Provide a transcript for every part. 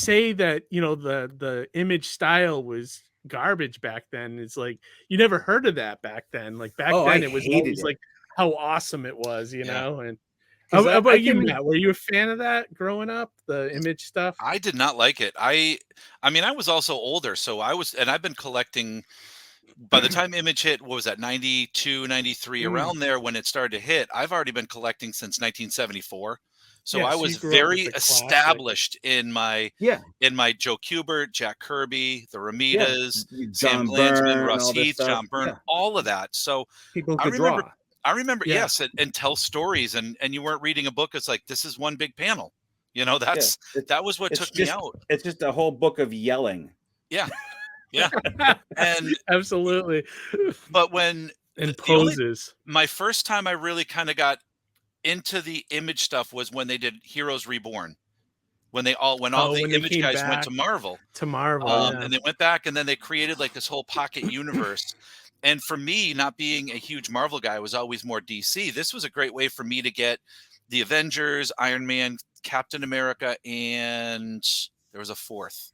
say that, the image style was garbage back then, it's like you never heard of that back then. Like back I then it was hated always it. like how awesome it was, Yeah. and 'Cause how I about you, can Matt? Were you a fan of that growing up, the image stuff? I did not like it. I mean, I was also older, so I've been collecting. By the time Image hit, what was that, 92, 93, around there when it started to hit, I've already been collecting since 1974. So Yeah, I so you was grew up with very the classic. established in my Yeah. Joe Kubert, Jack Kirby, the Yeah. Ramitas, John Sam Glanzman, Byrne, Russ all this Heath, stuff. John Byrne, Yeah. all of that. So People I could remember, draw. Yeah. yes, and tell stories, and you weren't reading a book. It's like, this is one big panel. That was what took me out. It's just a whole book of yelling. Yeah. Yeah. And absolutely. but when and poses. My first time I really kind of got into the Image stuff was when they did Heroes Reborn. When all the Image guys went to Marvel. And they went back, and then they created like this whole pocket universe. And for me, not being a huge Marvel guy, was always more DC. This was a great way for me to get the Avengers, Iron Man, Captain America, and there was a fourth.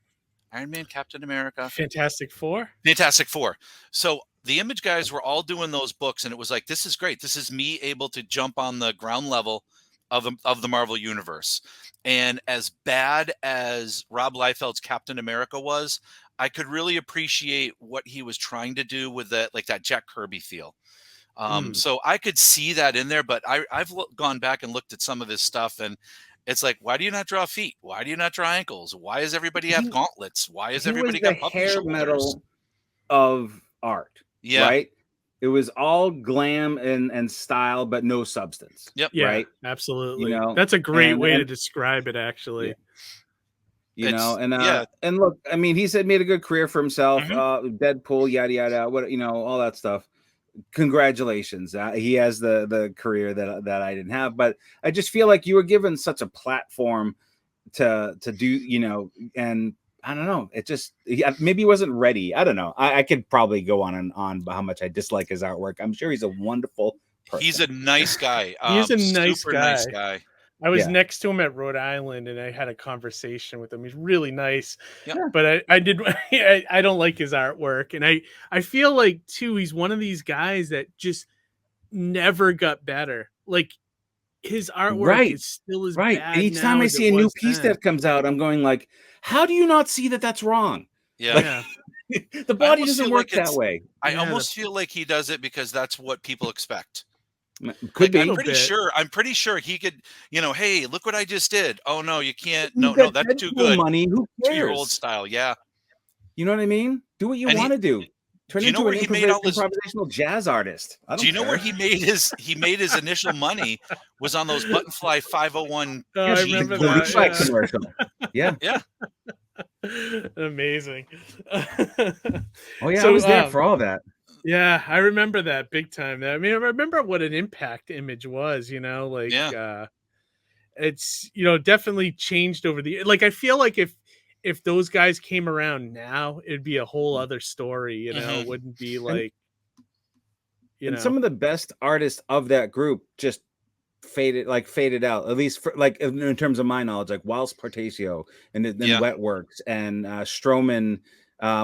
Iron Man, Captain America, Fantastic Four. So the Image guys were all doing those books, and it was like, this is great. This is me able to jump on the ground level of the Marvel universe. And as bad as Rob Liefeld's Captain America was, I could really appreciate what he was trying to do with that Jack Kirby feel. So I could see that in there, but I've gone back and looked at some of his stuff, and it's like, why do you not draw feet? Why do you not draw ankles? Why does everybody have gauntlets? Why is everybody got puppy hair shoulders? metal of art? Yeah. Right? It was all glam and style, but no substance. Yep. Yeah, right? Absolutely. That's a great way to describe it, actually. Yeah. And look, I mean, he made a good career for himself. Deadpool, yada yada, all that stuff. Congratulations. He has the career that I didn't have, but I just feel like you were given such a platform to do, and I don't know. It just maybe he wasn't ready. I don't know. I could probably go on and on about how much I dislike his artwork. I'm sure he's a wonderful person. He's a nice guy. He's a nice guy. I was next to him at Rhode Island, and I had a conversation with him. He's really nice, but I don't like his artwork, and I feel like too he's one of these guys that just never got better. Like his artwork is still as bad. And each time I see a new piece that comes out, I'm going like, how do you not see that that's wrong? Yeah. The body doesn't work that way. I almost feel like he does it because that's what people expect. Could be. I'm pretty sure he could, hey, look what I just did. Oh no, you can't. No, that's too good. Money. Who cares? 2-year-old style. Yeah. You know what I mean? Do what you want to do. Turn into an improvisational jazz artist. Do you know where he made his initial money was on those Buttonfly 501 I remember that commercial. Yeah. Amazing. Oh yeah, I was there for all that. Yeah, I remember that big time. I mean, I remember what an impact Image was, it's, definitely changed over the, I feel like if those guys came around now, it'd be a whole other story, it wouldn't be like, and some of the best artists of that group just faded out, at least for, in terms of my knowledge, like Wiles Portacio and then Wetworks and Stroman,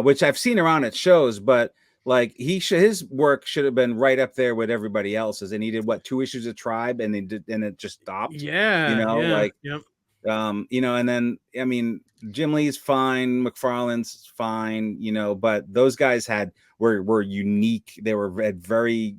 which I've seen around at shows, but his work should have been right up there with everybody else's, and he did 2 issues of Tribe, and it just stopped. And then I mean, Jim Lee's fine, McFarlane's fine, but those guys were unique. They had very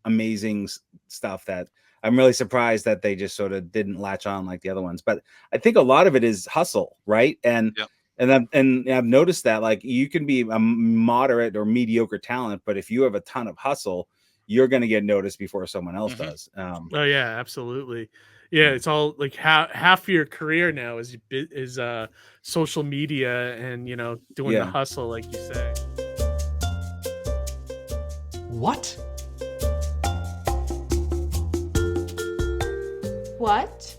amazing stuff that I'm really surprised that they just sort of didn't latch on like the other ones. But I think a lot of it is hustle, right? And I've noticed that you can be a moderate or mediocre talent, but if you have a ton of hustle, you're going to get noticed before someone else does. Oh yeah, absolutely. Yeah, it's all half your career now is social media and doing the hustle, like you say. What? What?